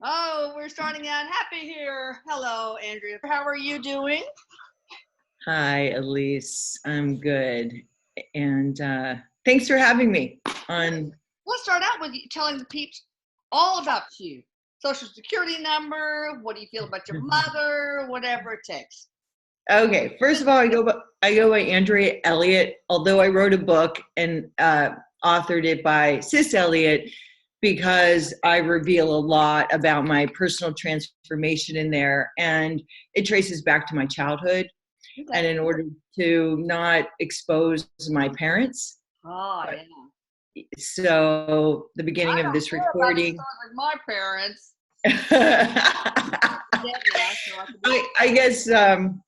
Oh, we're starting out happy here. Hello, Andrea. How are you doing? Hi, Elise. I'm good. And thanks for having me on. Let's start out with you telling the peeps all about you. Social security number, what do you feel about your mother, whatever it takes. Okay, first of all, I go by Andrea Elliott, although I wrote a book and authored it by Sis Elliott because I reveal a lot about my personal transformation in there, and it traces back to my childhood. Okay. And in order to not expose my parents, Oh, yeah. so the beginning of this recording. With my parents. I guess,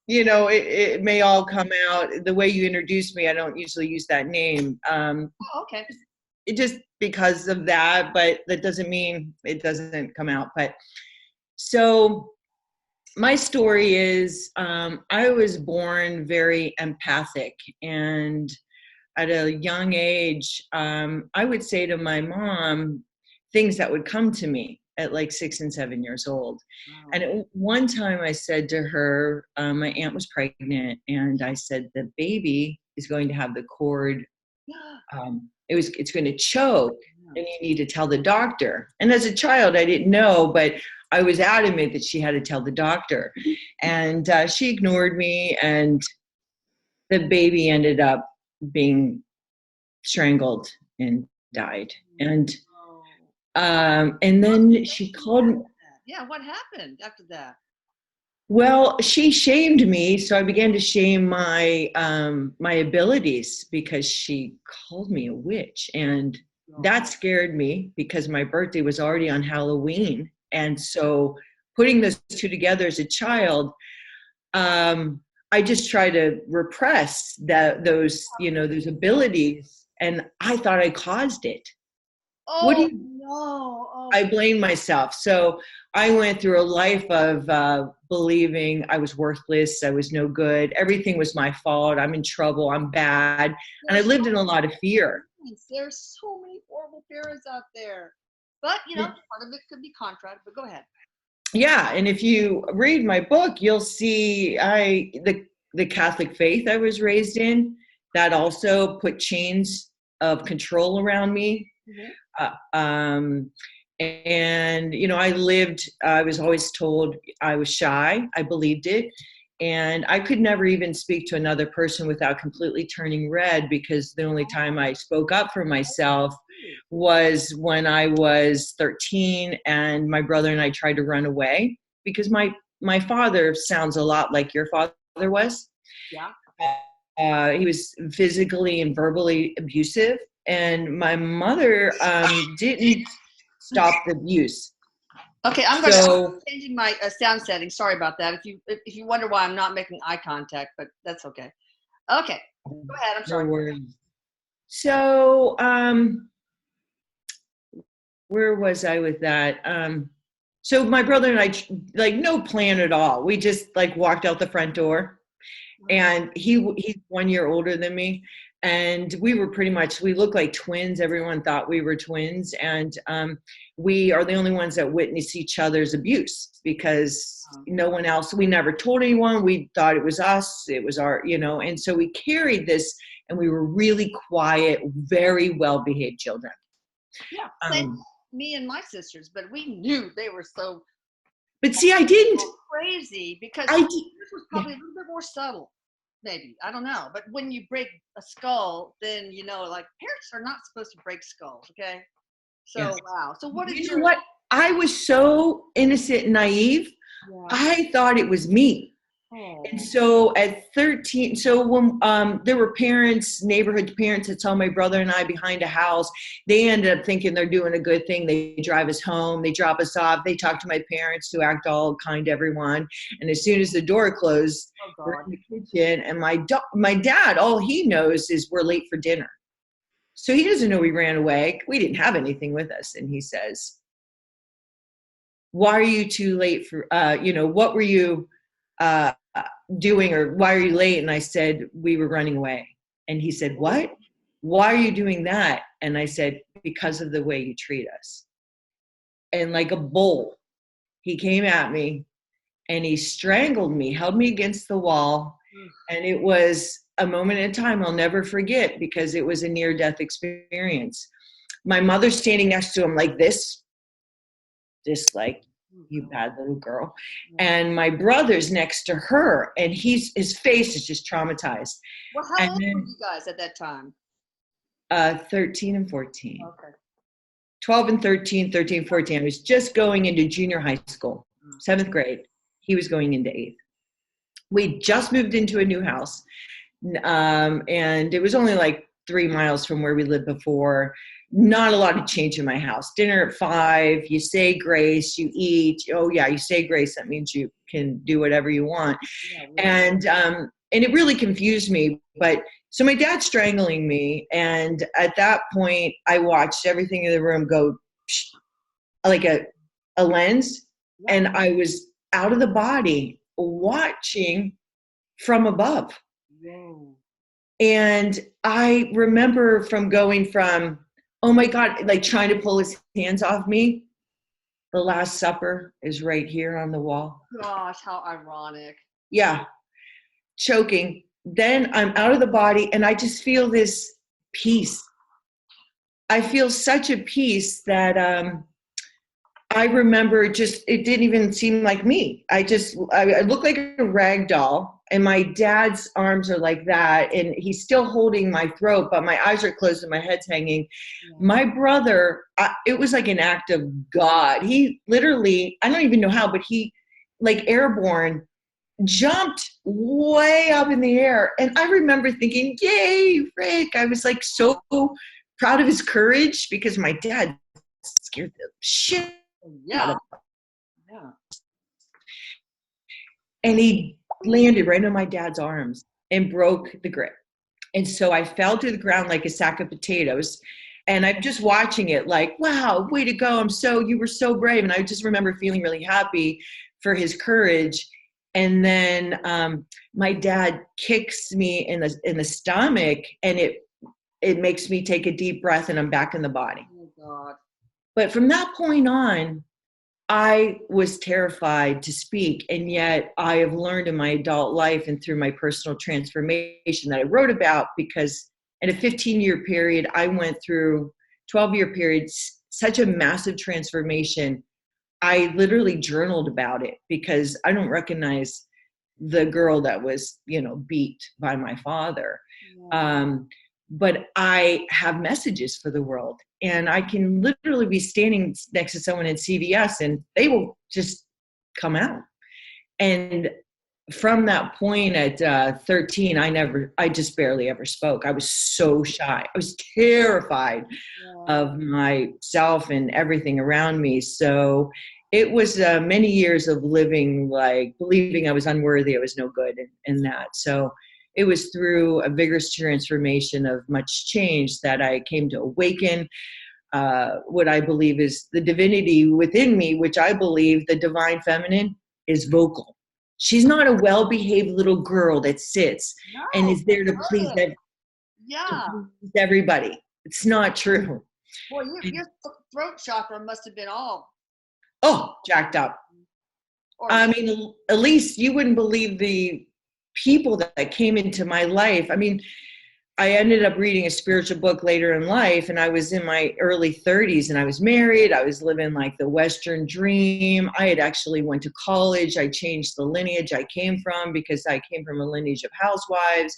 it may all come out. The way you introduced me, I don't usually use that name. Okay. It just because of that, but that doesn't mean it doesn't come out. But so my story is I was born very empathic, and at a young age, I would say to my mom things that would come to me at like 6 and 7 years old. Wow. And at one time I said to her, my aunt was pregnant, and I said, the baby is going to have the cord. It's going to choke, and you need to tell the doctor. And as a child, I didn't know, but I was adamant that she had to tell the doctor. And she ignored me, and the baby ended up being strangled and died. And then she called me. Yeah, what happened after that? Well, she shamed me, so I began to shame my my abilities because she called me a witch, and that scared me because my birthday was already on Halloween, and so putting those two together as a child, I just try to repress those abilities, and I thought I caused it. Oh, no. Oh. I blame myself. So I went through a life of believing I was worthless, I was no good, everything was my fault, I'm in trouble, I'm bad, and I lived in a lot of fear. There's so many horrible parents out there. But, part of it could be contract, but go ahead. Yeah, and if you read my book, you'll see the Catholic faith I was raised in, that also put chains of control around me. Mm-hmm. And I was always told I was shy. I believed it. And I could never even speak to another person without completely turning red, because the only time I spoke up for myself was when I was 13 and my brother and I tried to run away, because my father sounds a lot like your father was. Yeah. He was physically and verbally abusive, and my mother didn't stop the abuse. Okay, I'm changing my sound settings. Sorry about that. If you wonder why I'm not making eye contact, but that's okay. Okay, go ahead. I'm sorry. No worries. So, where was I with that? So my brother and I, like, no plan at all. We just walked out the front door, and he's 1 year older than me. And we looked like twins. Everyone thought we were twins. And we are the only ones that witness each other's abuse, because no one else, we never told anyone. We thought it was us. It was our, and so we carried this, and we were really quiet, very well-behaved children. Yeah, same me and my sisters, but we knew they were so. But see, I didn't. Crazy, because this was probably a little bit more subtle. Maybe, I don't know, but when you break a skull, then parents are not supposed to break skulls, okay? So yes. Wow. So what did you know what? I was so innocent and naive. Yeah. I thought it was me. Oh. And so at 13, so when there were neighborhood parents that saw my brother and I behind a house, they ended up thinking they're doing a good thing. They drive us home, they drop us off, they talk to my parents, who act all kind to everyone. And as soon as the door closed, we're in the kitchen, and my dad, all he knows is we're late for dinner. So he doesn't know we ran away. We didn't have anything with us. And he says, why are you too late for, what were you doing, or why are you late? And I said, we were running away. And he said, what? Why are you doing that? And I said, because of the way you treat us. and like a bull, he came at me and he strangled me, held me against the wall. And it was a moment in time I'll never forget because it was a near-death experience. My mother standing next to him like this like, you bad little girl. And my brother's next to her, and his face is just traumatized. Well, how old were you guys at that time? 13 and 14. Okay. 12 and 13, 13, 14. I was just going into junior high school, 7th grade. He was going into 8th. We just moved into a new house. And it was only like 3 miles from where we lived before. Not a lot of change in my house. Dinner at 5, you say grace, you eat. Oh yeah, you say grace. That means you can do whatever you want. Yeah, really. And it really confused me. But so my dad's strangling me. And at that point, I watched everything in the room go like a lens. Yeah. And I was out of the body watching from above. Whoa. And I remember going from, oh my God, like trying to pull his hands off me. The Last Supper is right here on the wall. Gosh, how ironic. Yeah. Choking. Then I'm out of the body and I just feel this peace. I feel such a peace that I remember it didn't even seem like me. I look like a rag doll. And my dad's arms are like that, and he's still holding my throat, but my eyes are closed and my head's hanging. Yeah. My brother, it was like an act of God. He literally, I don't even know how, but he, like airborne, jumped way up in the air. And I remember thinking, yay, Rick. I was like so proud of his courage because my dad scared the shit out of him. Yeah. And he landed right on my dad's arms and broke the grip. And so I fell to the ground like a sack of potatoes. And I'm just watching it like, wow, way to go. You were so brave. And I just remember feeling really happy for his courage. And then my dad kicks me in the stomach, and it makes me take a deep breath, and I'm back in the body. Oh God. But from that point on, I was terrified to speak, and yet I have learned in my adult life and through my personal transformation that I wrote about, because in a 15-year period, I went through 12-year periods, such a massive transformation. I literally journaled about it because I don't recognize the girl that was, beat by my father. Yeah. But I have messages for the world, and I can literally be standing next to someone in CVS and they will just come out. And from that point at 13, I just barely ever spoke. I was so shy. I was terrified of myself and everything around me. So it was many years of living like believing I was unworthy, I was no good, and that. So it was through a vigorous transformation of much change that I came to awaken what I believe is the divinity within me, which I believe the divine feminine is vocal. She's not a well-behaved little girl that sits and is there to please everybody. It's not true. Well, your throat chakra must have been all jacked up. I mean, Elise, you wouldn't believe the people that came into my life. I mean, I ended up reading a spiritual book later in life, and I was in my early 30s, and I was married. I was living like the Western dream. I had actually went to college. I changed the lineage I came from because I came from a lineage of housewives.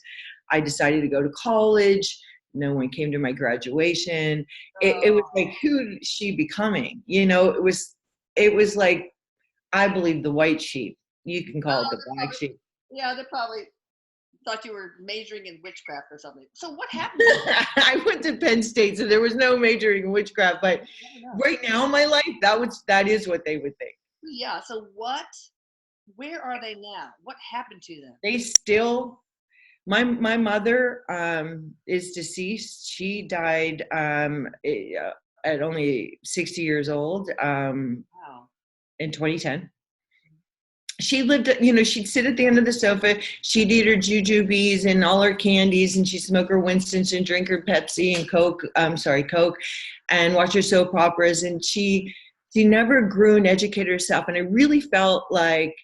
I decided to go to college. No one came to my graduation. It was like, who is she becoming? It was like, I believe the white sheep. You can call it the black sheep. Yeah, they probably thought you were majoring in witchcraft or something. So what happened? I went to Penn State, so there was no majoring in witchcraft. But right now in my life, that is what they would think. Yeah. So where are they now? What happened to them? They still, my mother is deceased. She died at only 60 years old in 2010. She lived, she'd sit at the end of the sofa, she'd eat her jujubes and all her candies, and she'd smoke her Winston's and drink her Pepsi and Coke, and watch her soap operas. And she She never grew and educated herself. And I really felt like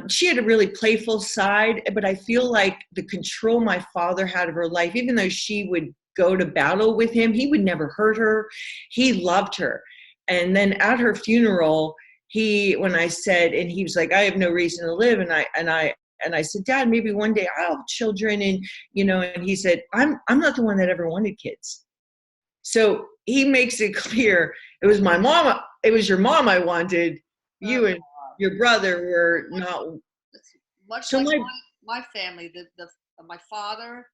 she had a really playful side, but I feel like the control my father had of her life, even though she would go to battle with him, he would never hurt her. He loved her. And then at her funeral, when I said, and he was like, I have no reason to live. And I said, Dad, maybe one day I'll have children. And, and he said, I'm not the one that ever wanted kids. So he makes it clear, it was my mom, it was your mom I wanted. You and your brother were not. Much so like my family, my father,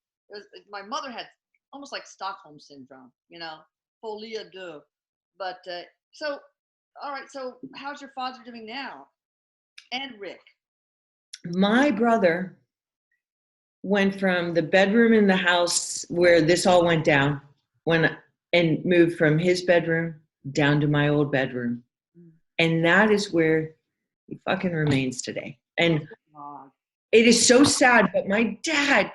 my mother had almost like Stockholm syndrome, folie à deux. But so, all right. So how's your father doing now? And Rick? My brother went from the bedroom in the house where this all went down and moved from his bedroom down to my old bedroom. And that is where he fucking remains today. And it is so sad, but my dad,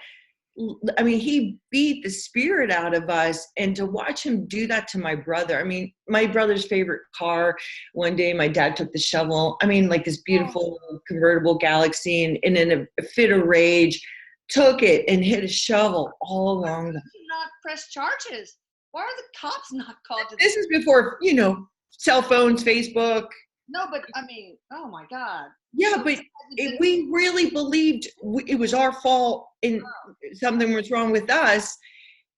I mean, he beat the spirit out of us, and to watch him do that to my brother. I mean, my brother's favorite car, one day my dad took the shovel, I mean, like this beautiful convertible Galaxy, and in a fit of rage, took it and hit a shovel all along. Why did you not press charges? Why are the cops not called? This is before, cell phones, Facebook. No, but I mean, oh my God. Yeah, but we really believed it was our fault and something was wrong with us.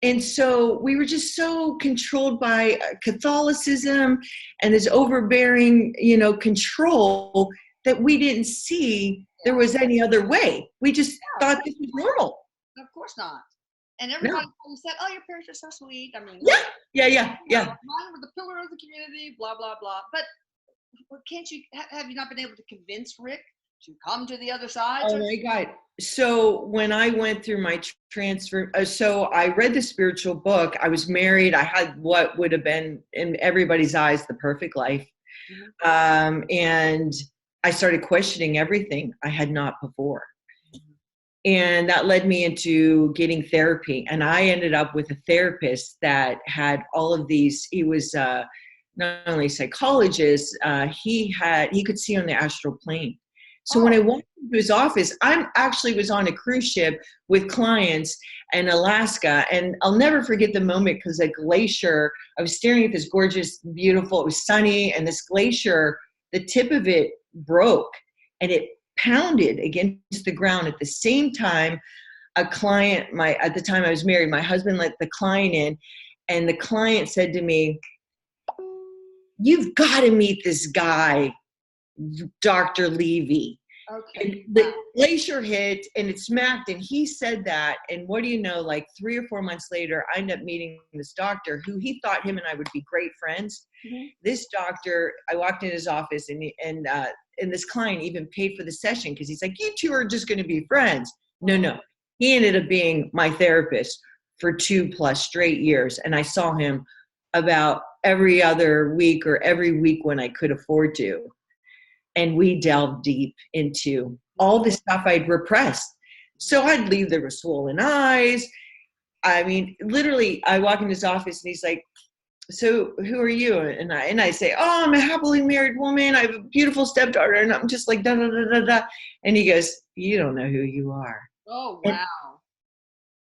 And so we were just so controlled by Catholicism and this overbearing, control that we didn't see there was any other way. We just thought this was normal. Of course not. And everybody said, oh, your parents are so sweet. I mean, yeah. Mine were the pillar of the community, blah, blah, blah. But can't you, have you not been able to convince Rick to come to the other side? Oh my God. So when I went through my transfer, so I read the spiritual book. I was married. I had what would have been in everybody's eyes, the perfect life. Mm-hmm. And I started questioning everything I had not before. And that led me into getting therapy. And I ended up with a therapist that had all of these. He was not only a psychologist, he could see on the astral plane. So when I walked into his office, I actually was on a cruise ship with clients in Alaska. And I'll never forget the moment because a glacier, I was staring at this gorgeous, beautiful, it was sunny, and this glacier, the tip of it broke and it pounded against the ground. At the same time, a client, at the time I was married, my husband let the client in, and the client said to me, you've got to meet this guy, Dr. Levy. Okay. And the glacier hit and it smacked, and he said that. And what do you know, like 3 or 4 months later, I ended up meeting this doctor who he thought him and I would be great friends. Mm-hmm. This doctor, I walked in his office and this client even paid for the session because he's like, you two are just going to be friends. No. He ended up being my therapist for 2+ straight years. And I saw him about every other week or every week when I could afford to. And we delved deep into all the stuff I'd repressed. So I'd leave there with swollen eyes. I mean, literally, I walk in his office and he's like, so who are you? And I say, oh, I'm a happily married woman. I have a beautiful stepdaughter. And I'm just like, da, da, da, da, da. And he goes, you don't know who you are. Oh, wow.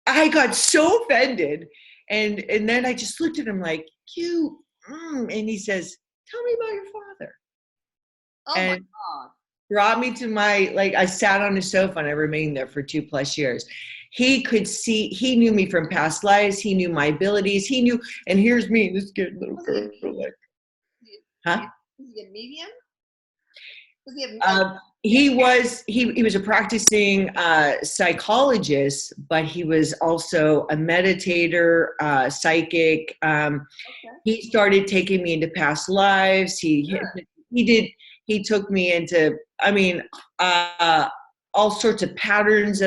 And I got so offended. And then I just looked at him like, and he says, tell me about your father. Oh, and my God. Brought me to I sat on his sofa and I remained there for 2+ years. He could see, he knew me from past lives. He knew my abilities. He knew, and here's me, this good little girl. Huh? Was he a medium? He was a practicing psychologist, but he was also a meditator, psychic. He started taking me into past lives. He took me into, all sorts of patterns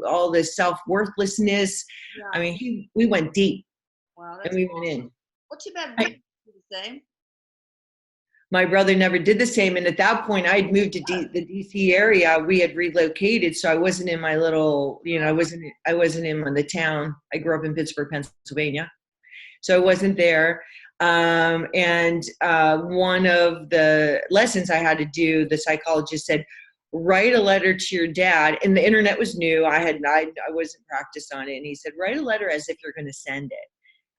all this self-worthlessness. Yeah. I mean, we went deep. Wow, and we went in. What's too bad Rick did the same? My brother never did the same. And at that point, I'd moved to the DC area. We had relocated. So I wasn't in my little, I wasn't in the town. I grew up in Pittsburgh, Pennsylvania. So I wasn't there. And one of the lessons I had to do, the psychologist said, write a letter to your dad. And the internet was new. I wasn't practiced on it. And he said, write a letter as if you're going to send it.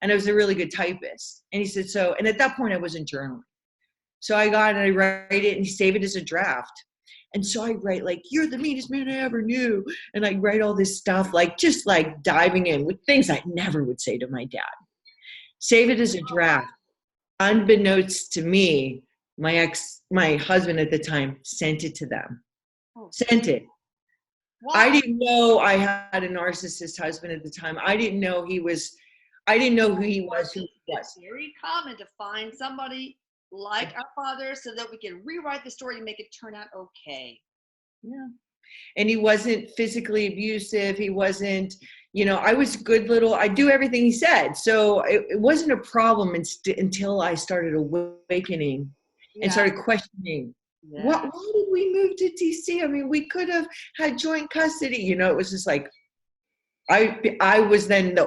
And I was a really good typist. And he said, and at that point I wasn't journaling. So I write it and save it as a draft. And so I write like, you're the meanest man I ever knew. And I write all this stuff, like just like diving in with things I never would say to my dad. Save it as a draft. Unbeknownst to me, my husband at the time sent it to them. Sent it. Wow. I didn't know I had a narcissist husband at the time. I didn't know who he was. It's very common to find somebody like our father so that we can rewrite the story and make it turn out okay. Yeah. And he wasn't physically abusive. He wasn't, I was good little, I do everything he said. So it wasn't a problem until I started awakening and started questioning. Yeah. Why did we move to DC? I mean, we could have had joint custody. It was just like, I was then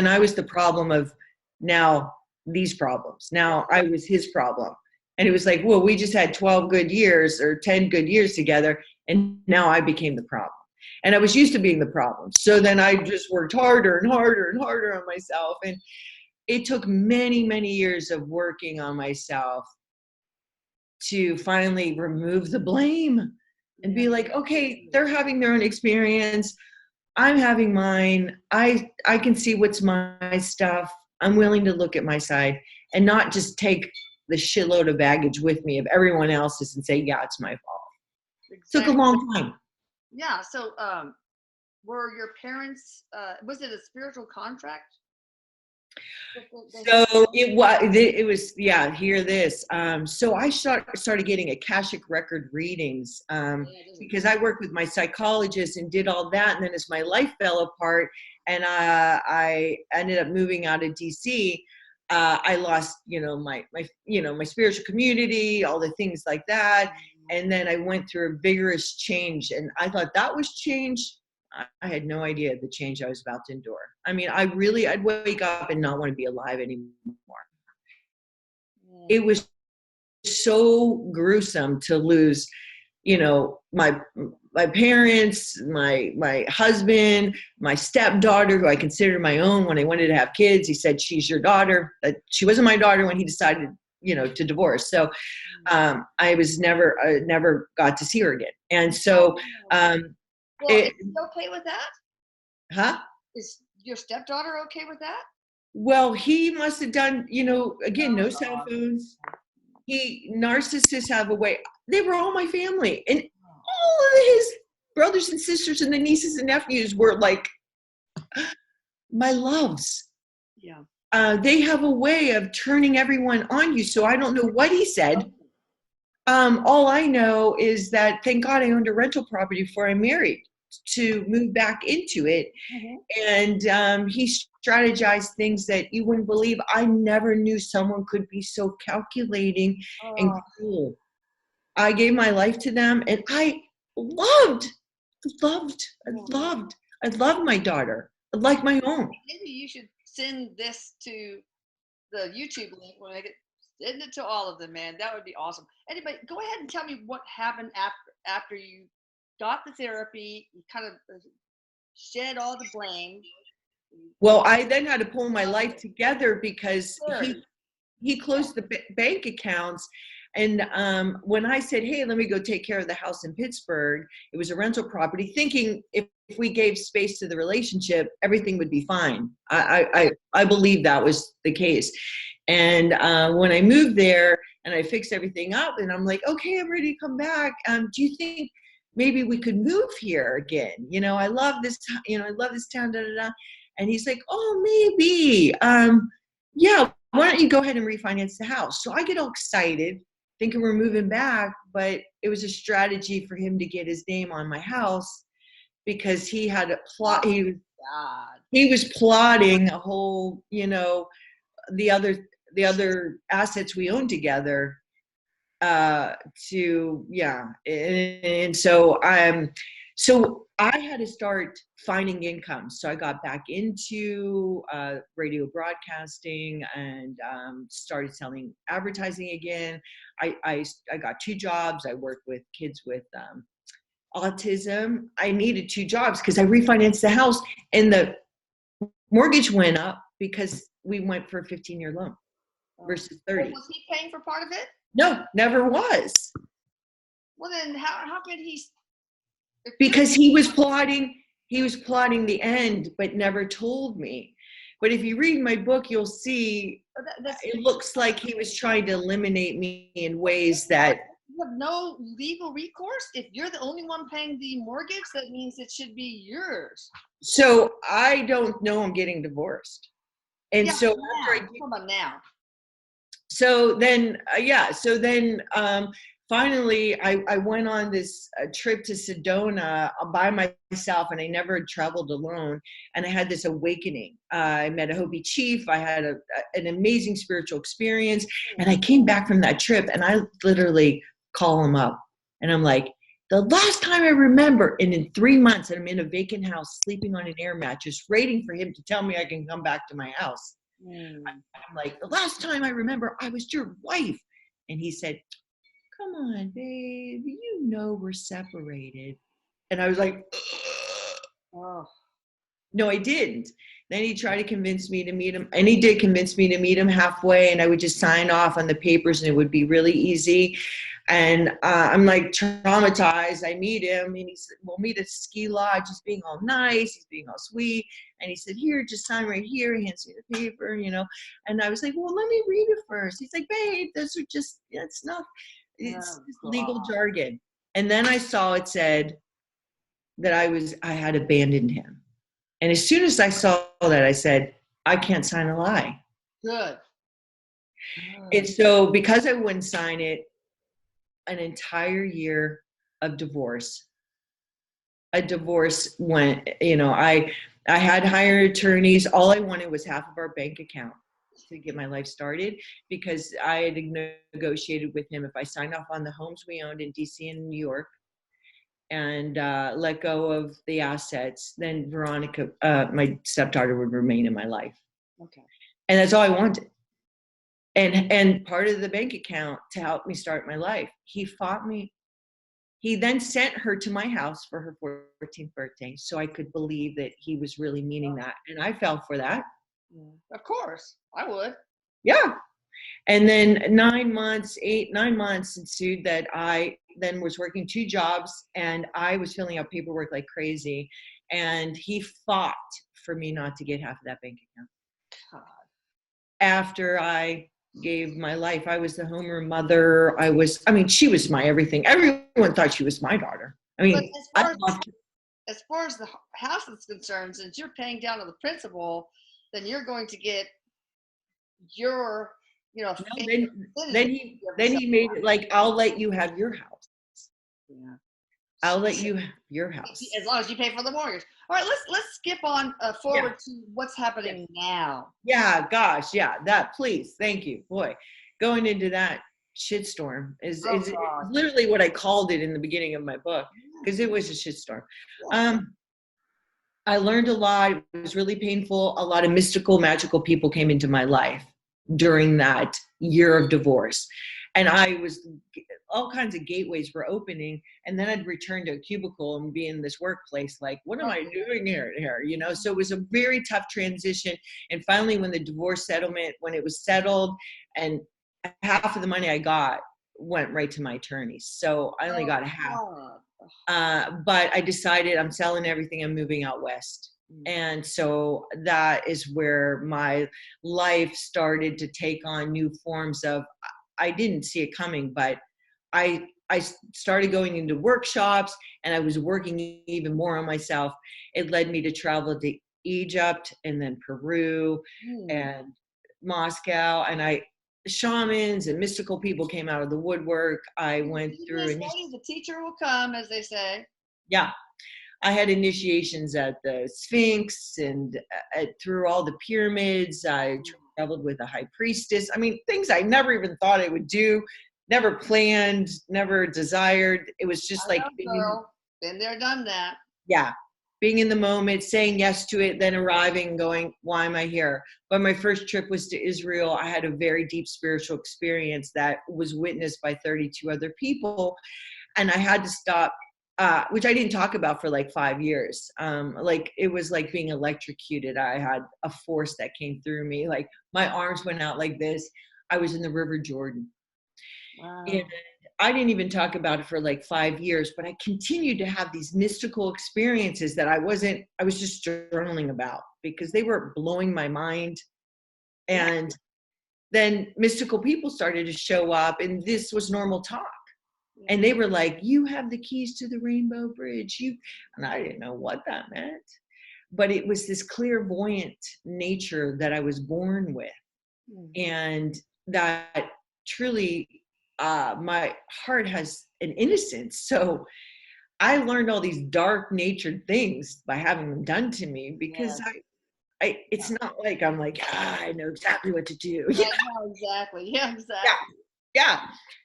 I was the problem of now these problems. Now I was his problem. And it was like, well, we just had 12 good years or 10 good years together. And now I became the problem. And I was used to being the problem. So then I just worked harder and harder and harder on myself. And it took many, many years of working on myself to finally remove the blame and be like, okay, they're having their own experience. I'm having mine. I can see what's my stuff. I'm willing to look at my side and not just take the shitload of baggage with me of everyone else's and say, yeah, it's my fault. Exactly. Took a long time. Yeah. So were your parents, was it a spiritual contract? So it was, yeah, hear this. So I started getting Akashic record readings because I worked with my psychologist and did all that. And then as my life fell apart and I ended up moving out of DC, I lost, my spiritual community, all the things like that. And then I went through a vigorous change and I thought that was change. I had no idea the change I was about to endure. I mean, I'd wake up and not want to be alive anymore. It was so gruesome to lose, my parents, my husband, my stepdaughter, who I considered my own when I wanted to have kids. He said, she's your daughter. She wasn't my daughter when he decided, to divorce. So I was never got to see her again. And so well, is he okay with that? Huh? Is your stepdaughter okay with that? Well, he must have done, again, no cell phones. Narcissists have a way. They were all my family. And all of his brothers and sisters and the nieces and nephews were like my loves. Yeah. They have a way of turning everyone on you. So I don't know what he said. All I know is that thank God I owned a rental property before I married to move back into it. Mm-hmm. And he strategized things that you wouldn't believe. I never knew someone could be so calculating and cruel. I gave my life to them and I loved my daughter like my own. Maybe you should send this to the YouTube link when I send it to all of them, man. That would be awesome. Anybody, go ahead and tell me what happened after you got the therapy. You kind of shed all the blame. Well, I then had to pull my life together because he closed the bank accounts. And when I said, hey, let me go take care of the house in Pittsburgh, it was a rental property, thinking if we gave space to the relationship, everything would be fine. I believe that was the case. And when I moved there and I fixed everything up and I'm like, okay, I'm ready to come back. Do you think maybe we could move here again? I love this, I love this town, da, da, da. And he's like, oh, maybe. Yeah, why don't you go ahead and refinance the house? So I get all excited, thinking we're moving back, but it was a strategy for him to get his name on my house because he had a plot. He was plotting a whole, the other assets we own together and so So I had to start finding income. So I got back into radio broadcasting and started selling advertising again. I got 2 jobs. I worked with kids with autism. I needed 2 jobs because I refinanced the house and the mortgage went up because we went for a 15-year loan versus 30. Was he paying for part of it? No, never was. Well, then how could he? Because he was plotting the end, but never told me. But if you read my book, you'll see it looks like he was trying to eliminate me in ways that you have no legal recourse. If you're the only one paying the mortgage, that means it should be yours. So I don't know I'm getting divorced. And yeah, so now. So then, finally, I went on this trip to Sedona by myself, and I never traveled alone. And I had this awakening. I met a Hopi chief. I had an amazing spiritual experience. And I came back from that trip, and I literally call him up. And I'm like, the last time I remember, and in 3 months, I'm in a vacant house, sleeping on an air mattress, waiting for him to tell me I can come back to my house. I'm like, the last time I remember, I was your wife. And he said, come on, babe, you know we're separated. And I was like, oh. No, I didn't. Then he tried to convince me to meet him, and he did convince me to meet him halfway, and I would just sign off on the papers, and it would be really easy. And I'm like traumatized. I meet him, and he said, we'll meet at ski lodge. He's being all nice. He's being all sweet. And he said, here, just sign right here. He hands me the paper, And I was like, well, let me read it first. He's like, babe, those are just, it's just legal jargon. And then I saw it said that I had abandoned him. And as soon as I saw that, I said, I can't sign a lie. Good. And so because I wouldn't sign it, an entire year of divorce. A divorce went, I had hired attorneys. All I wanted was half of our bank account to get my life started, because I had negotiated with him if I signed off on the homes we owned in DC and New York and let go of the assets, then Veronica, my stepdaughter, would remain in my life. Okay. And that's all I wanted. And part of the bank account to help me start my life. He fought me. He then sent her to my house for her 14th birthday, so I could believe that he was really meaning that. And I fell for that. Of course, I would. Yeah. And then 9 months ensued that I then was working 2 jobs, and I was filling out paperwork like crazy. And he fought for me not to get half of that bank account. God. After I gave my life, I was the homeroom mother. She was my everything. Everyone thought she was my daughter. As far as the house is concerned, since you're paying down to the principal, then you're going to get your, then he made it like, I'll let you have your house. Yeah. I'll let you have your house. As long as you pay for the mortgage. All right, let's skip on forward to what's happening now. Yeah, gosh, yeah, that, please, thank you. Boy, going into that shitstorm is literally what I called it in the beginning of my book, because it was a shitstorm. I learned a lot. It was really painful. A lot of mystical, magical people came into my life during that year of divorce. And all kinds of gateways were opening, and then I'd return to a cubicle and be in this workplace like, what am I doing here? So it was a very tough transition. And finally, when the divorce settlement, when it was settled, and half of the money I got went right to my attorneys. So I only got half. But I decided I'm selling everything. I'm moving out west. And so that is where my life started to take on new forms of, I didn't see it coming, but I started going into workshops, and I was working even more on myself. It led me to travel to Egypt and then Peru and Moscow, and shamans and mystical people came out of the woodwork. I went through. The teacher will come, as they say. Yeah. I had initiations at the Sphinx and through all the pyramids. I traveled with a high priestess. Things I never even thought I would do, never planned, never desired. It was just Been there, done that. Yeah. Being in the moment, saying yes to it, then arriving and going, why am I here? But my first trip was to Israel. I had a very deep spiritual experience that was witnessed by 32 other people. And I had to stop, which I didn't talk about for like 5 years. Like it was like being electrocuted. I had a force that came through me. Like my arms went out like this. I was in the River Jordan. Wow. And I didn't even talk about it for like 5 years, but I continued to have these mystical experiences that I was just journaling about because they were blowing my mind. And then mystical people started to show up, and this was normal talk. And they were like, you have the keys to the Rainbow Bridge. And I didn't know what that meant. But it was this clairvoyant nature that I was born with. And that truly, my heart has an innocence. So I learned all these dark natured things by having them done to me because it's not like I'm like, I know exactly what to do. Right, no, exactly. Yeah, exactly. Yeah.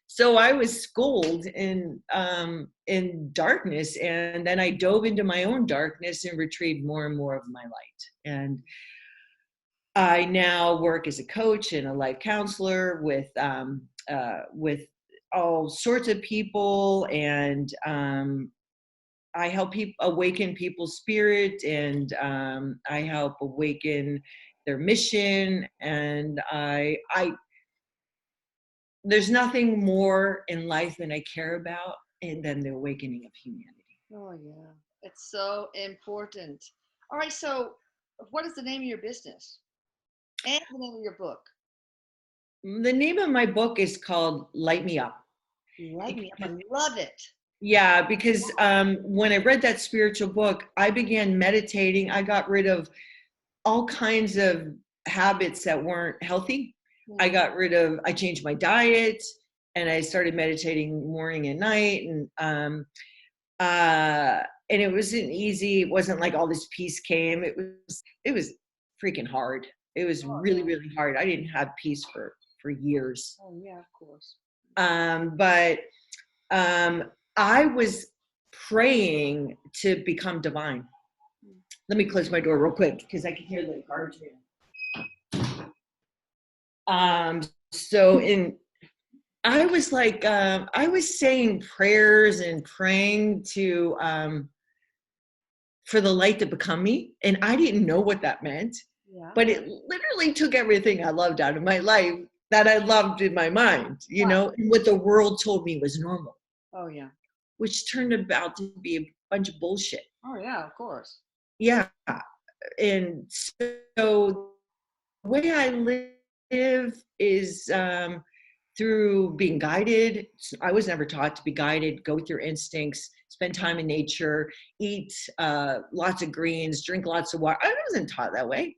So I was schooled in darkness, and then I dove into my own darkness and retrieved more and more of my light. And I now work as a coach and a life counselor with all sorts of people, and I help people awaken people's spirit, and I help awaken their mission. And I there's nothing more in life than I care about than the awakening of humanity. Oh yeah, it's so important. All right, so what is the name of your business and the name of your book? The name of my book is called Light Me Up. Light Me Up. I love it. Yeah, because when I read that spiritual book, I began meditating. I got rid of all kinds of habits that weren't healthy. I changed my diet, and I started meditating morning and night. And it wasn't easy. It wasn't like all this peace came. It was freaking hard. It was really, really hard. I didn't have peace for years. Oh yeah, of course. But I was praying to become divine. Let me close my door real quick because I can hear the garbage man. I was like, I was saying prayers and praying to, for the light to become me. And I didn't know what that meant, but it literally took everything I loved out of my life that I loved in my mind, and what the world told me was normal. Oh yeah. Which turned out to be a bunch of bullshit. Oh yeah, of course. Yeah. And so the way I live is through being guided. I was never taught to be guided. Go with your instincts, spend time in nature, eat lots of greens, drink lots of water. I wasn't taught that way.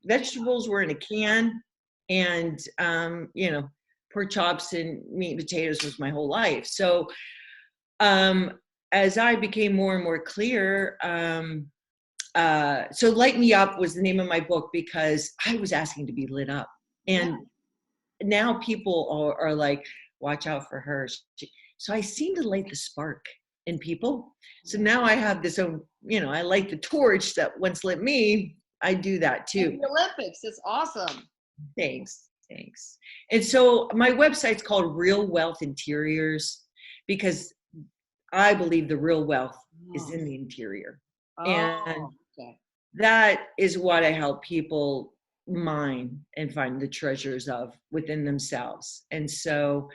Vegetables were in a can, and pork chops and meat and potatoes was my whole life. So as I became more and more clear, so Light Me Up was the name of my book because I was asking to be lit up. And now people are like, watch out for her. So I seem to light the spark in people. So now I have this own, I light the torch that once lit me. I do that too. And the Olympics, it's awesome. Thanks. And so my website's called Real Wealth Interiors because I believe the real wealth is in the interior. And that is what I help people mine and find the treasures of within themselves. And so,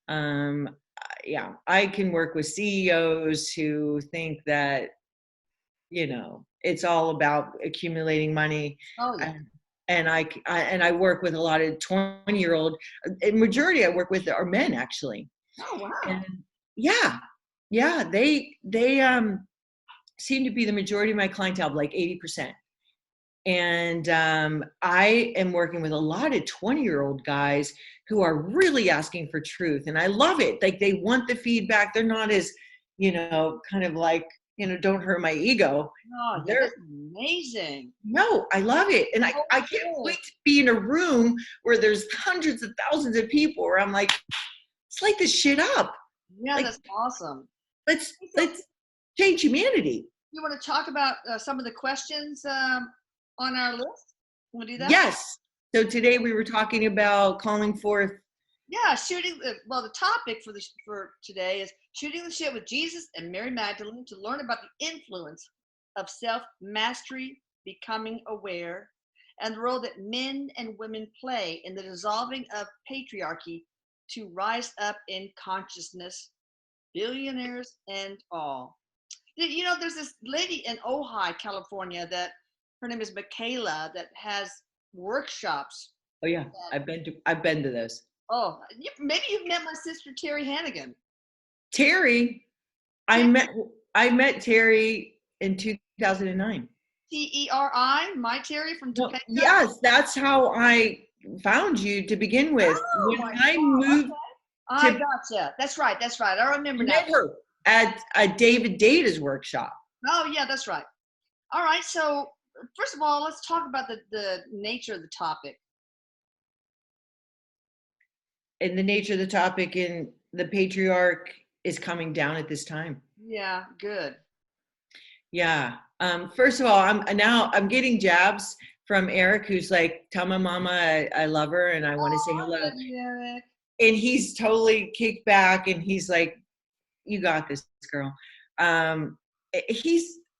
I can work with CEOs who think that, it's all about accumulating money. Oh, yeah. And I work with a lot of 20-year-old, majority I work with are men actually. Oh, wow. And they seem to be the majority of my clientele, like 80%. And I am working with a lot of 20-year-old guys who are really asking for truth. And I love it. Like they want the feedback. They're not as, kind of like, don't hurt my ego. Oh, yeah, that's amazing. No, I love it. And I can't wait to be in a room where there's hundreds of thousands of people where I'm like, let's light this shit up. Yeah, like, that's awesome. Let's change humanity. You want to talk about some of the questions on our list? Want to do that? Yes. So today we were talking about calling forth. Yeah, the topic for today is shooting the shit with Jesus and Mary Magdalene to learn about the influence of self-mastery, becoming aware, and the role that men and women play in the dissolving of patriarchy to rise up in consciousness, billionaires and all. You know, there's this lady in Ojai, California, that her name is Michaela, that has workshops. Oh yeah, I've been to those. Oh, maybe you've met my sister Terry Hannigan. Terry, I met Terry in 2009. Terri, my Terry from Topeka. Yes, that's how I found you to begin with. Oh, when I moved, I gotcha. That's right. I remember now. Met her at a David Data's workshop. Oh yeah, that's right. All right. So first of all, let's talk about the nature of the topic. And the nature of the topic, in the patriarch is coming down at this time. Yeah, good. Yeah. First of all, I'm getting jabs from Erik, who's like, tell my mama I love her and I want to say hello. Erik. And he's totally kicked back and he's like, you got this, girl. I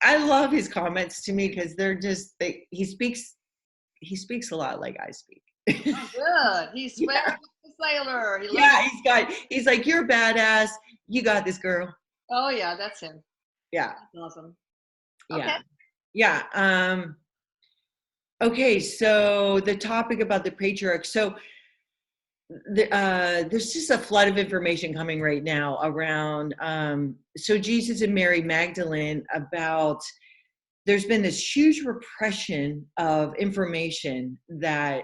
love his comments to me because they're just, he speaks a lot like I speak. Good. He swears like a sailor. He's like, you're a badass. You got this, girl. Oh yeah, that's him. Yeah. That's awesome. Okay. Yeah. Okay. So the topic about the patriarch. So there's just a flood of information coming right now around. So Jesus and Mary Magdalene there's been this huge repression of information that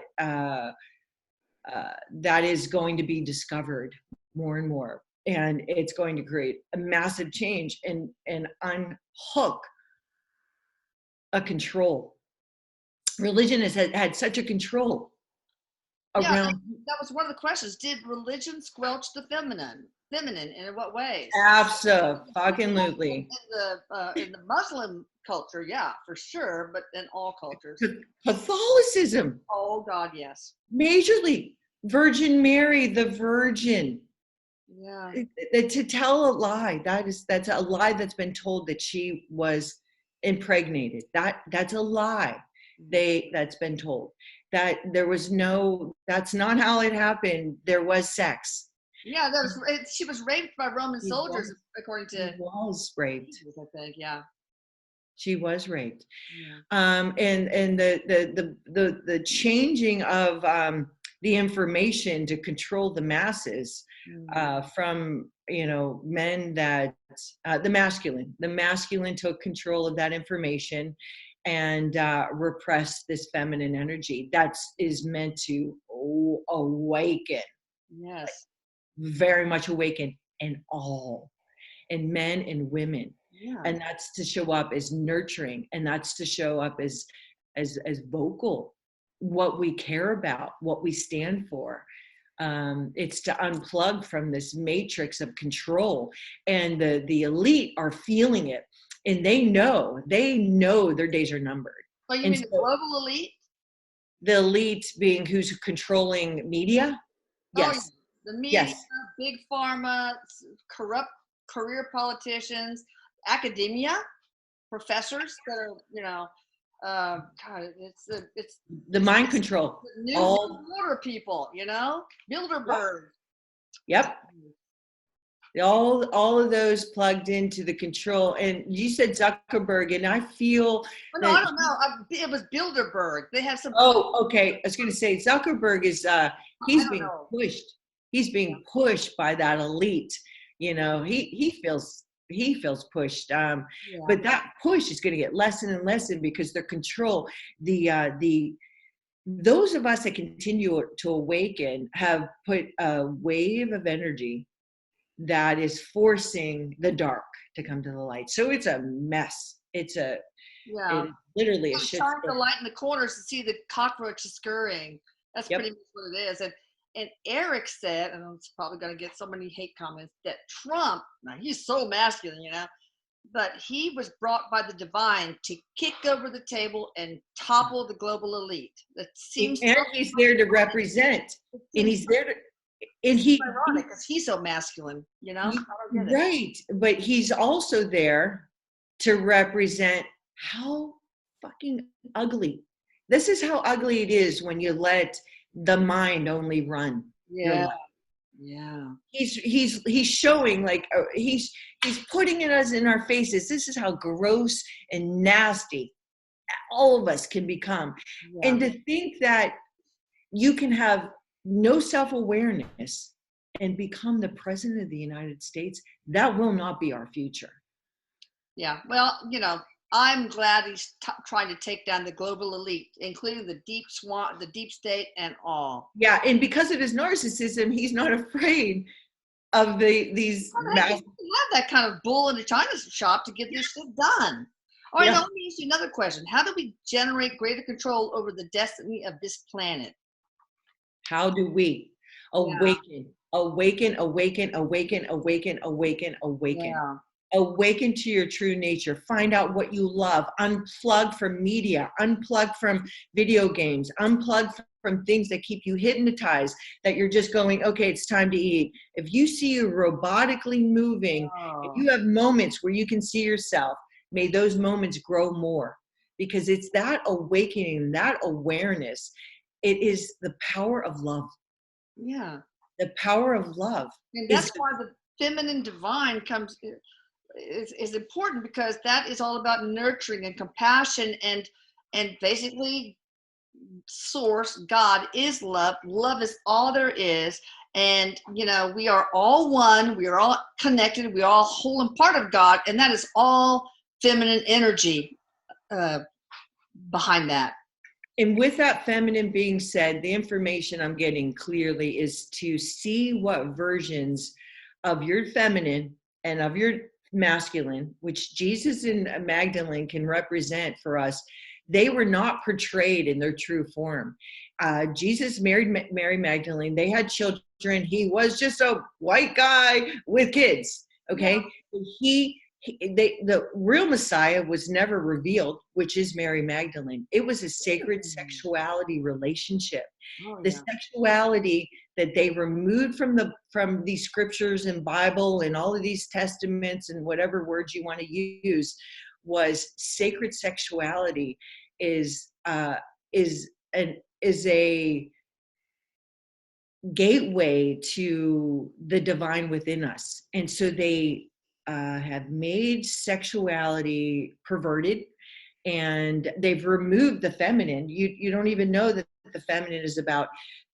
is going to be discovered more and more, and it's going to create a massive change and unhook a control. Religion has had such a control around. That was one of the questions. Did religion squelch the feminine? Feminine, and in what ways? Absolutely. In the Muslim culture, yeah, for sure, but in all cultures. Catholicism. Oh God, yes. Majorly. Virgin Mary, the Virgin. Yeah. To tell a lie, that's a lie that's been told, that she was impregnated. That's a lie. That's been told. That that's not how it happened. There was sex. Yeah, she was raped by Roman soldiers, according to. She was raped. I think, yeah. She was raped. Yeah. And the changing of the information to control the masses from men that the masculine took control of that information and repressed this feminine energy that is meant to awaken. Yes. Very much awaken in men and women. Yeah. And that's to show up as nurturing, and that's to show up as vocal, what we care about, what we stand for. It's to unplug from this matrix of control, and the elite are feeling it, and they know their days are numbered. Oh, you mean the global elite? The elite being who's controlling media? Yes. Oh, the media, yes. Big pharma, corrupt career politicians, academia, professors that are, God, it's the mind control. The new order people, Bilderberg. Yep. All of those plugged into the control. And you said Zuckerberg, and I feel. No, I don't know. It was Bilderberg. They have some. Oh, okay. I was going to say Zuckerberg is he's being pushed. He's being pushed by that elite. He feels pushed. But that push is going to get lessen and lessen because their control. Those of us that continue to awaken have put a wave of energy that is forcing the dark to come to the light. So it's a mess. It's literally a shit. Shine the light in the corners to see the cockroaches scurrying. That's pretty much what it is. And Erik said, and I'm probably going to get so many hate comments, that Trump, now he's so masculine, but he was brought by the divine to kick over the table and topple the global elite. That seems and he's there to represent, and he's there to, and ironic because he's so masculine, you know. I don't get it. Right, but he's also there to represent how fucking ugly. This is how ugly it is when you let the mind only run your life. Yeah. He's showing, like, he's putting it us in our faces. This is how gross and nasty all of us can become. Yeah. And to think that you can have no self-awareness and become the president of the United States, that will not be our future. Yeah. Well, you know, I'm glad he's trying to take down the global elite, including the deep state and all. Yeah. And because of his narcissism, he's not afraid of these. Well, have that kind of bull in a china shop to get this shit done. All right, now let me ask you another question. How do we generate greater control over the destiny of this planet? How do we awaken, awaken, awaken, awaken, awaken, awaken, awaken? Yeah. Awaken to your true nature. Find out what you love. Unplug from media. Unplug from video games. Unplug from things that keep you hypnotized, that you're just going, okay, it's time to eat. If you see you robotically moving, if you have moments where you can see yourself, may those moments grow more, because it's that awakening, that awareness. It is the power of love. Yeah. The power of love. And that's why the feminine divine is important, because that is all about nurturing and compassion, and basically source, God is love. Love is all there is. And, you know, we are all one. We are all connected. We are all whole and part of God. And that is all feminine energy behind that. And with that feminine being said, the information I'm getting clearly is to see what versions of your feminine and of your masculine, which Jesus and Magdalene can represent for us. They were not portrayed in their true form. Jesus married Mary Magdalene. They had children. He was just a white guy with kids. Okay. Yeah. The real Messiah was never revealed, which is Mary Magdalene. It was a sacred sexuality relationship. The sexuality that they removed from these scriptures and Bible and all of these testaments and whatever words you want to use was sacred sexuality is a gateway to the divine within us. And so they have made sexuality perverted, and they've removed the feminine. You don't even know that the feminine is about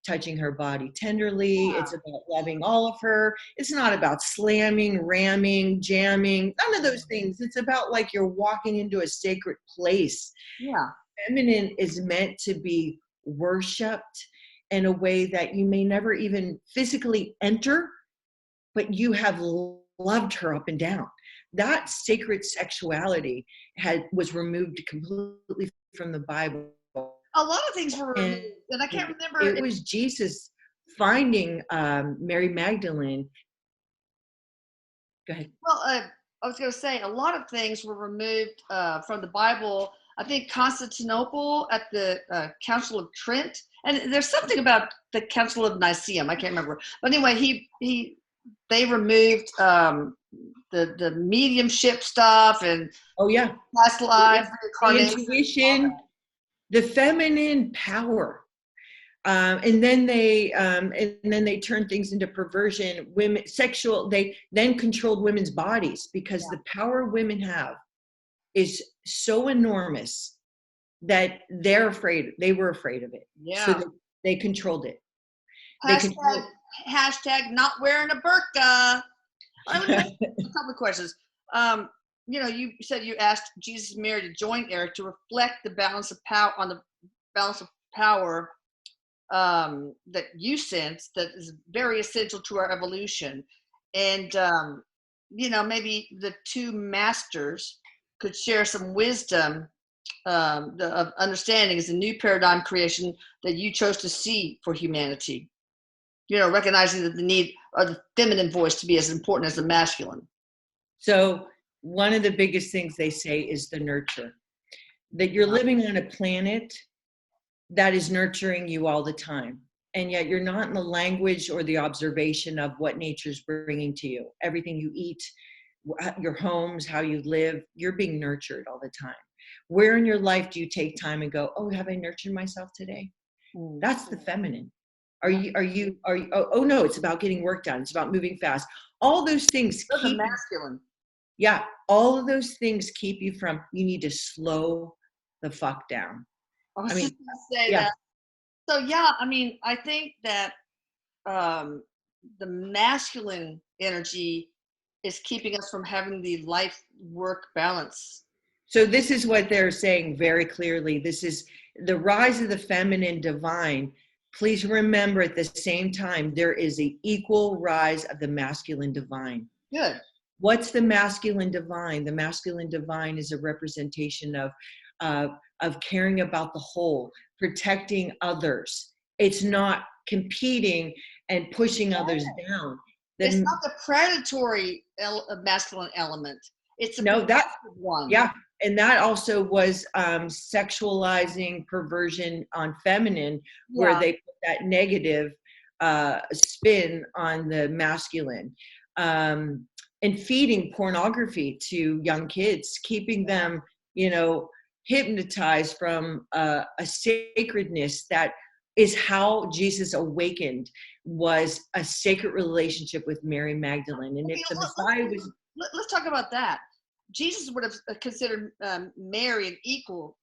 touching her body tenderly. Yeah. It's about loving all of her. It's not about slamming, ramming, jamming, none of those things. It's about like you're walking into a sacred place. Yeah. Feminine is meant to be worshipped in a way that you may never even physically enter, but you have loved her up and down. That sacred sexuality was removed completely from the Bible. A lot of things were removed, and I can't remember. It was Jesus finding Mary Magdalene. Go ahead. Well, I was going to say a lot of things were removed from the Bible. I think Constantinople at the Council of Trent, and there's something about the Council of Nicaea. I can't remember, but anyway, they removed the mediumship stuff and past life, the intuition, the feminine power, and then they turned things into perversion. Women sexual. They then controlled women's bodies, because the power women have is so enormous that they were afraid of it. Yeah. So they controlled it. Hashtag not wearing a burqa. I would have a couple of questions. You know, you said you asked Jesus Mary to join Erik to reflect the balance of power that you sense that is very essential to our evolution. And, you know, maybe the two masters could share some wisdom of understanding as a new paradigm creation that you chose to see for humanity. You know, recognizing that the need of the feminine voice to be as important as the masculine. So one of the biggest things they say is the nurture, that you're living on a planet that is nurturing you all the time. And yet you're not in the language or the observation of what nature's bringing to you. Everything you eat, your homes, how you live, you're being nurtured all the time. Where in your life do you take time and go, oh, have I nurtured myself today? That's the feminine. Oh no, it's about getting work done. It's about moving fast. All those things keep masculine. Yeah. All of those things keep you from, you need to slow the fuck down. I was just going to say that. So yeah, I mean, I think that the masculine energy is keeping us from having the life-work balance. So this is what they're saying very clearly. This is the rise of the feminine divine. Please remember at the same time, there is an equal rise of the masculine divine. Good. What's the masculine divine? The masculine divine is a representation of caring about the whole, protecting others. It's not competing and pushing others down. It's not the predatory masculine element. It's a one. Yeah, and that also was sexualizing perversion on feminine, where they put that negative spin on the masculine, and feeding pornography to young kids, keeping them, hypnotized from a sacredness that is how Jesus awakened, was a sacred relationship with Mary Magdalene. And if the Messiah was... Let's talk about that. Jesus would have considered Mary an equal.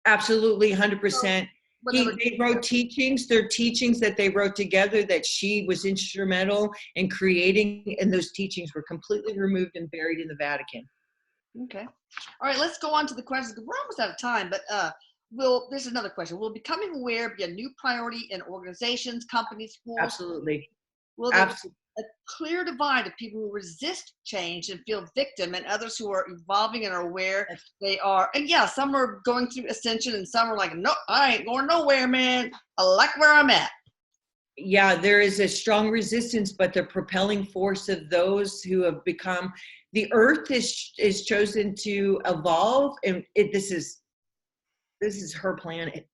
Absolutely, 100%. They wrote teachings. They're teachings that they wrote together that she was instrumental in creating, and those teachings were completely removed and buried in the Vatican. Okay. All right, let's go on to the questions. We're almost out of time, but there's another question. Will becoming aware be a new priority in organizations, companies, schools? Absolutely. Will there be a clear divide of people who resist change and feel victim, and others who are evolving and are aware they are? And yeah, some are going through ascension, and some are like, no, I ain't going nowhere, man. I like where I'm at. Yeah, there is a strong resistance, but the propelling force of those who have become, the earth is chosen to evolve, and this is her planet.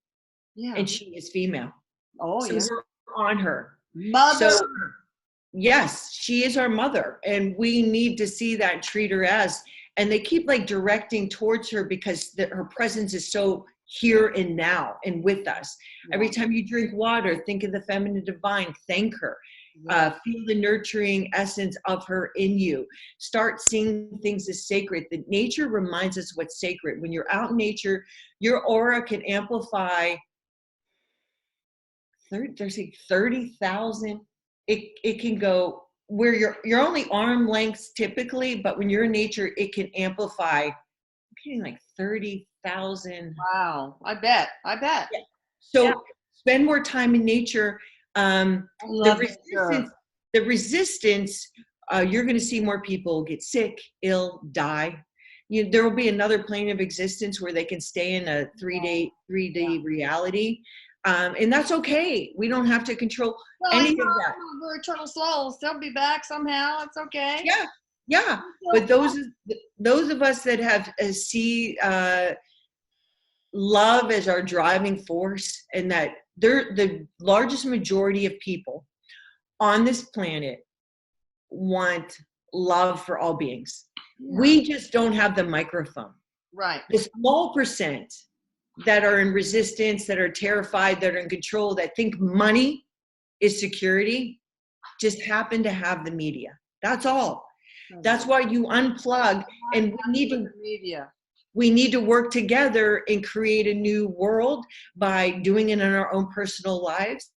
Yeah. And she is female. Oh, so we're on her. Mother. So, yes, she is our mother, and we need to see that, treat her as, and they keep directing towards her because her presence is so here and now and with us. Yeah. Every time you drink water, think of the feminine divine, thank her. Yeah. Feel the nurturing essence of her in you. Start seeing things as sacred. The nature reminds us what's sacred. When you're out in nature, your aura can amplify 30,000. It can go where you're only arm lengths typically, but when you're in nature, it can amplify. I'm getting 30,000. Wow, I bet. Yeah. So spend more time in nature. The resistance, you're going to see more people get sick, ill, die. There will be another plane of existence where they can stay in a 3D reality. And that's okay. We don't have to control any of that. We're eternal souls. They'll be back somehow. It's okay. Yeah. But those of us that have see love as our driving force, and that they're the largest majority of people on this planet want love for all beings. Yeah. We just don't have the microphone. Right. The small percent that are in resistance, that are terrified, that are in control, that think money is security, just happen to have the media. That's all. That's why you unplug, and we need to work together and create a new world by doing it in our own personal lives.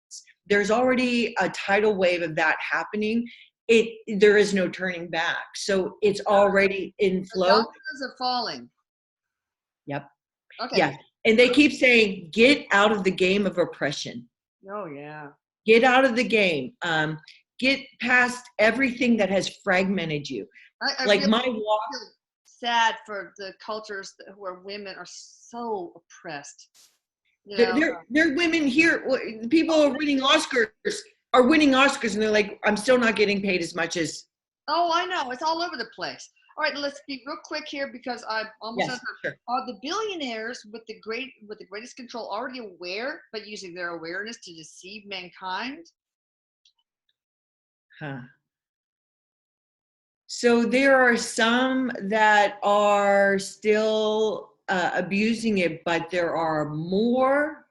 There's already a tidal wave of that happening. There is no turning back. So it's already in flow. The dominoes are falling. Yep. Okay. Yeah. And they keep saying, get out of the game of oppression. Oh, yeah. Get out of the game. Get past everything that has fragmented you. I really feel sad for the cultures where women are so oppressed. There are women here. People are winning Oscars, and they're like, I'm still not getting paid as much as. Oh, I know. It's all over the place. All right, let's be real quick here because I'm almost out of time. Sure. Are the billionaires with the greatest control already aware, but using their awareness to deceive mankind? Huh. So there are some that are still abusing it, but there are more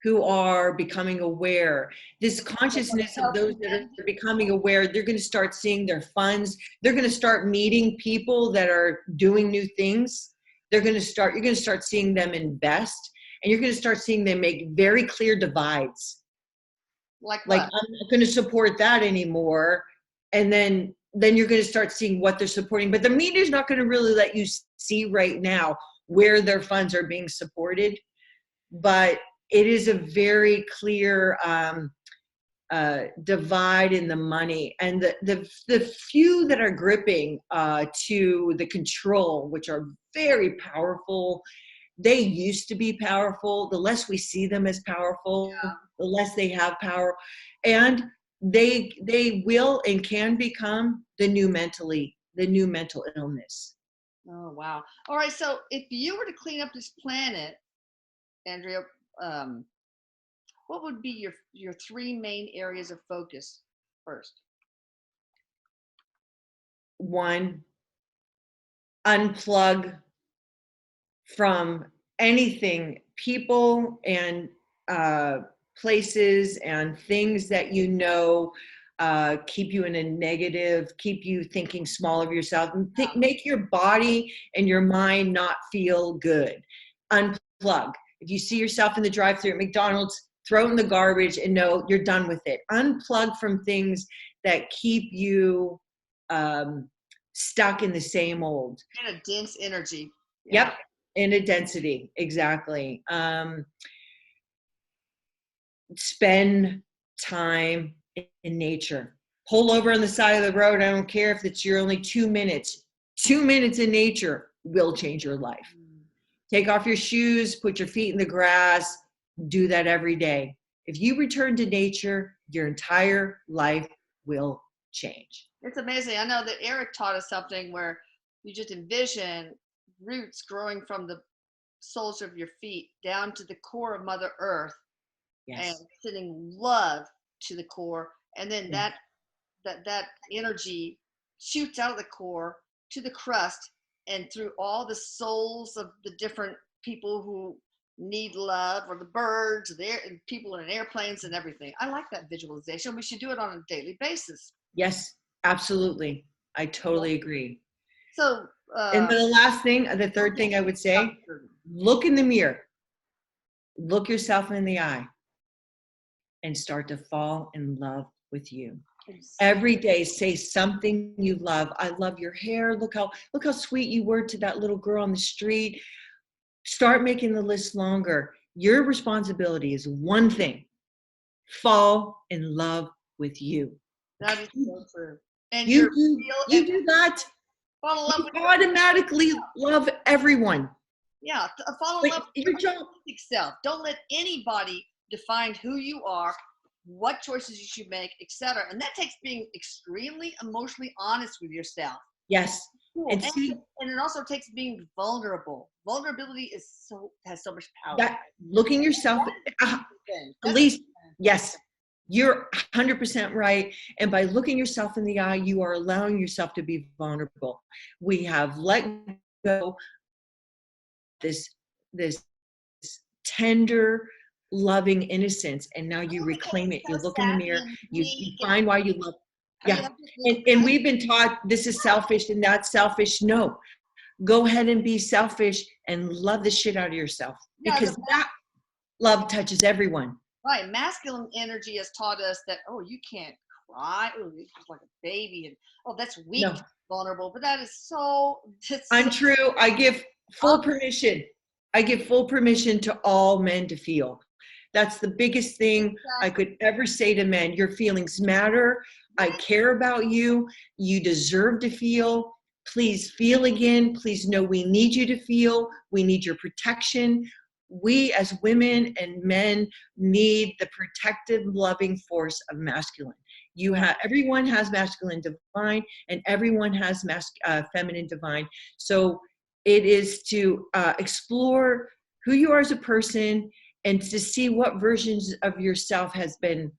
who are becoming aware. This consciousness of those that are becoming aware, they're going to start seeing their funds. They're going to start meeting people that are doing new things. You're going to start seeing them invest, and you're going to start seeing them make very clear divides. Like I'm not going to support that anymore. And then you're going to start seeing what they're supporting. But the media's not going to really let you see right now where their funds are being supported. But it is a very clear divide in the money, and the few that are gripping to the control, which are very powerful. They used to be powerful. The less we see them as powerful, the less they have power, and they will and can become the new mental illness. Oh wow! All right, so if you were to clean up this planet, Andrea, what would be your three main areas of focus first? One, unplug from anything, people and places and things that keep you in a negative, keep you thinking small of yourself, and make your body and your mind not feel good. Unplug. If you see yourself in the drive-thru at McDonald's, throw it in the garbage and know you're done with it. Unplug from things that keep you stuck in the same old. In a dense energy. Yep. In a density, exactly. Spend time in nature. Pull over on the side of the road. I don't care if it's your only 2 minutes. 2 minutes in nature will change your life. Take off your shoes, put your feet in the grass. Do that every day. If you return to nature, your entire life will change. It's amazing. I know that Erik taught us something where you just envision roots growing from the soles of your feet down to the core of Mother Earth, and sending love to the core, and then that energy shoots out of the core to the crust and through all the souls of the different people who need love, or the birds, the people in airplanes and everything. I like that visualization. We should do it on a daily basis. Yes, absolutely. I totally agree. So, and the third thing I would say, look in the mirror, look yourself in the eye, and start to fall in love with you. Every day, say something you love. I love your hair. Look how sweet you were to that little girl on the street. Start making the list longer. Your responsibility is one thing: fall in love with you. That is so true. And you do that, fall in love with automatically love everyone. Yeah, fall in love with your authentic self. Don't let anybody define who you are, what choices you should make, etc. And that takes being extremely emotionally honest with yourself. Yes. Cool. And it also takes being vulnerable. Vulnerability has so much power. Looking yourself, please, yes, you're 100% right. And by looking yourself in the eye, you are allowing yourself to be vulnerable. We have let go this tender, loving innocence, and now you reclaim it. You look in the mirror, you find why you love. Yeah, and we've been taught this is selfish and that's selfish. No, go ahead and be selfish and love the shit out of yourself, because that love touches everyone. Right, masculine energy has taught us that, oh, you can't cry, oh, you're just like a baby, and oh, that's weak, vulnerable. But that is so untrue. I give full permission. I give full permission to all men to feel. That's the biggest thing I could ever say to men. Your feelings matter. I care about you. You deserve to feel. Please feel again. Please know we need you to feel. We need your protection. We as women and men need the protective, loving force of masculine. You have, everyone has masculine divine, and everyone has feminine divine. So it is to explore who you are as a person, and to see what versions of yourself has been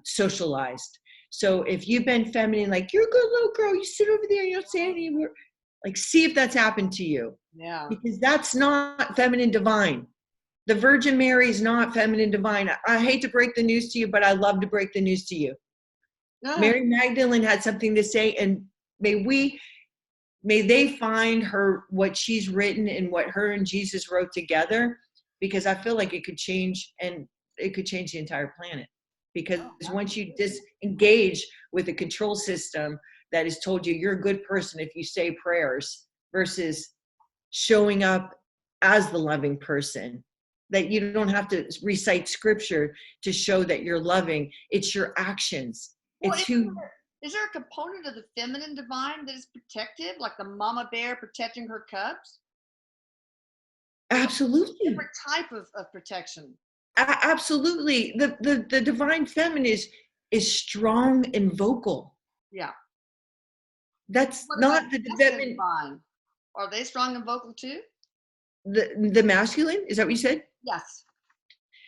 socialized. So if you've been feminine, like, you're a good little girl, you sit over there, you don't say anything, like, see if that's happened to you. Yeah. Because that's not feminine divine. The Virgin Mary is not feminine divine. I hate to break the news to you, but I love to break the news to you. Mary Magdalene had something to say, and may they find her, what she's written and what her and Jesus wrote together, because I feel like it could change, and it could change the entire planet. Because once you disengage with the control system that has told you you're a good person if you say prayers, versus showing up as the loving person, that you don't have to recite scripture to show that you're loving. It's your actions. Well, It's who. Is there a component of the feminine divine that is protective, like the mama bear protecting her cubs? Absolutely. Different type of protection. Absolutely. The divine feminine is strong and vocal. Yeah. That's not the feminine. Divine. Are they strong and vocal too? The masculine? Is that what you said? Yes.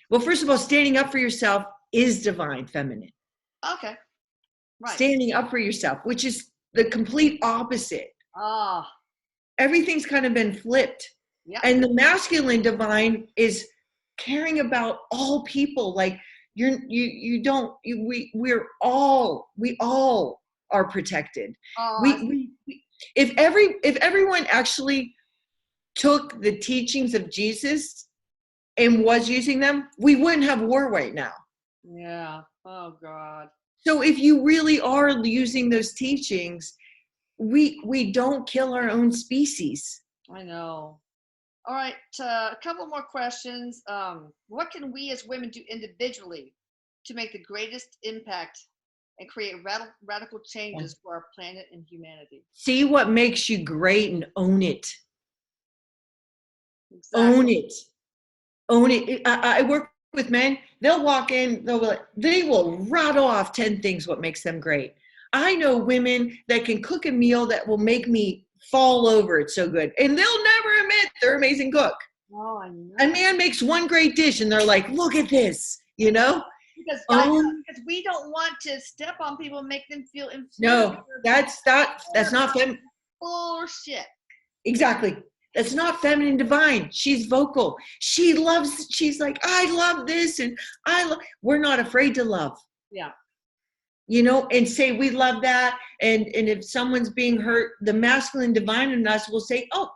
Well, first of all, standing up for yourself is divine feminine. Okay. Right. Standing up for yourself, which is the complete opposite. Ah. Everything's kind of been flipped. Yeah. And the masculine divine is caring about all people. Like, we all are protected. If everyone actually took the teachings of Jesus and was using them, we wouldn't have war right now. Yeah. Oh God. So if you really are using those teachings, we don't kill our own species. I know. All right, a couple more questions. What can we as women do individually to make the greatest impact and create radical changes for our planet and humanity? See what makes you great and own it. Exactly. Own it. Own it. I work with men. They'll walk in, they will rattle off 10 things what makes them great. I know women that can cook a meal that will make me fall over. It's so good. And they'll never admit they're an amazing cook. Oh, I know. A man makes one great dish and they're like, look at this, you know? Because we don't want to step on people and make them feel inferior. No, that's not feminine. Bullshit. Exactly. That's not feminine divine. She's vocal. She's like, I love this, and we're not afraid to love. Yeah. You know, and say we love that. And if someone's being hurt, the masculine divine in us will say, oh,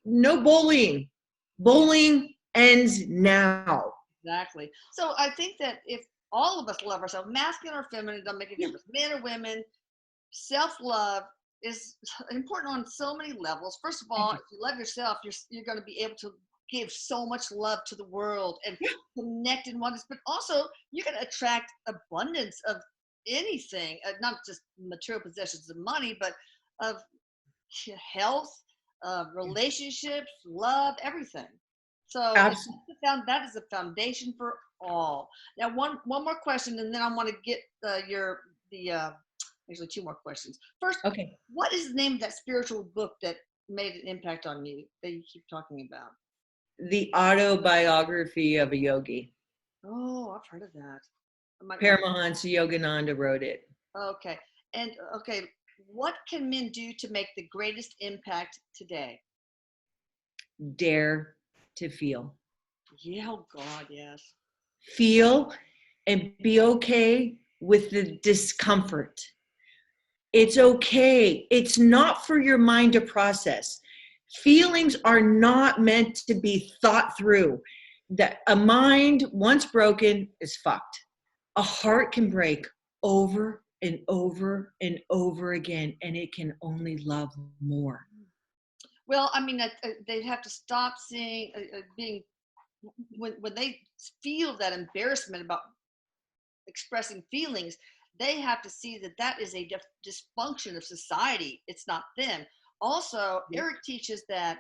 no bullying. Bullying ends now. Exactly. So I think that if all of us love ourselves, masculine or feminine, doesn't make a difference. Men or women, self-love is important on so many levels. First of all, if you love yourself, you're going to be able to give so much love to the world and connect in oneness. But also, you're going to attract abundance of anything, not just material possessions of money, but of health, relationships, love, everything. So that is a foundation for all. Now, one more question, and then I want to get actually two more questions. First, okay. What is the name of that spiritual book that made an impact on you that you keep talking about? The Autobiography of a Yogi. Oh, I've heard of that. Paramahansa Yogananda wrote it. Okay. And what can men do to make the greatest impact today? Dare to feel. Yeah, oh God, yes. Feel and be okay with the discomfort. It's okay. It's not for your mind to process. Feelings are not meant to be thought through. That a mind once broken is fucked. A heart can break over and over and over again, and it can only love more. Well, I mean, they'd have to stop seeing being when they feel that embarrassment about expressing feelings. They have to see that is a dysfunction of society. It's not them. Also, Erik teaches that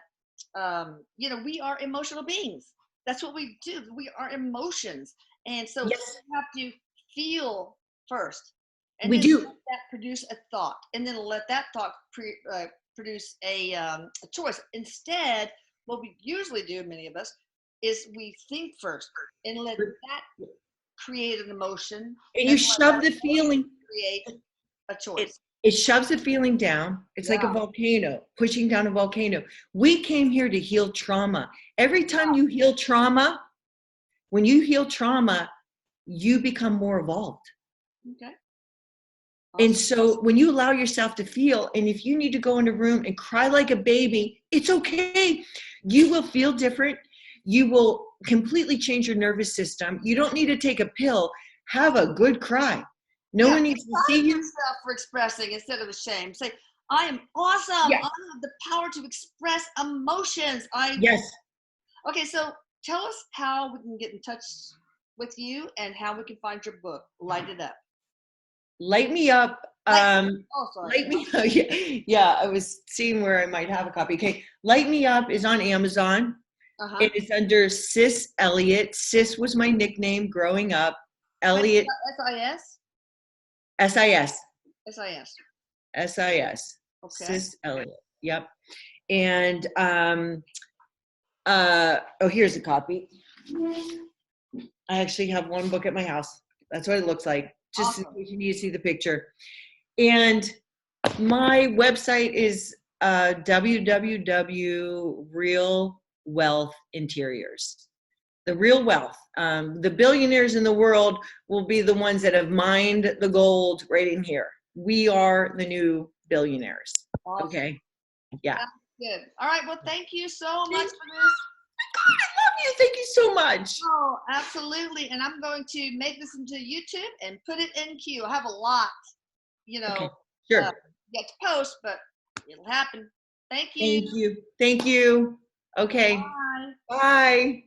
we are emotional beings. That's what we do. We are emotions, and so we have to feel first. And we then do. let that produce a thought, and then let that thought produce a choice. Instead, what we usually do, many of us, is we think first and let that create an emotion, And you and let shove that the emotion feeling. create a choice. It shoves the feeling down. It's like a volcano, pushing down a volcano. We came here to heal trauma. Every time you heal trauma, when you heal trauma, you become more evolved. Okay. And so when you allow yourself to feel, and if you need to go in a room and cry like a baby, it's okay. You will feel different. You will completely change your nervous system. You don't need to take a pill. Have a good cry. No one needs to see you. Yourself for expressing instead of shame. Say, I am awesome. Yes. I have the power to express emotions. Yes. Okay, so tell us how we can get in touch with you and how we can find your book, Light It Up. Light Me Up. Light Me Up. Yeah, I was seeing where I might have a copy. Okay, Light Me Up is on Amazon. It is under Sis Elliott. Sis was my nickname growing up. Elliott. S-I-S? S-I-S. S-I-S. S-I-S. Okay. Sis Elliott. Yep. And here's a copy. I actually have one book at my house. That's what it looks like. Just in case you need to see the picture. And my website is www.Real Wealth Interiors. The real wealth. The billionaires in the world will be the ones that have mined the gold right in here. We are the new billionaires. Awesome. Okay. Yeah. That's good. All right. Well, thank you so much for this. God, I love you. Thank you so much. Oh, absolutely. And I'm going to make this into YouTube and put it in queue. I have a lot, Okay. Sure. Yet to post, but it'll happen. Thank you. Thank you. Thank you. Okay. Bye. Bye.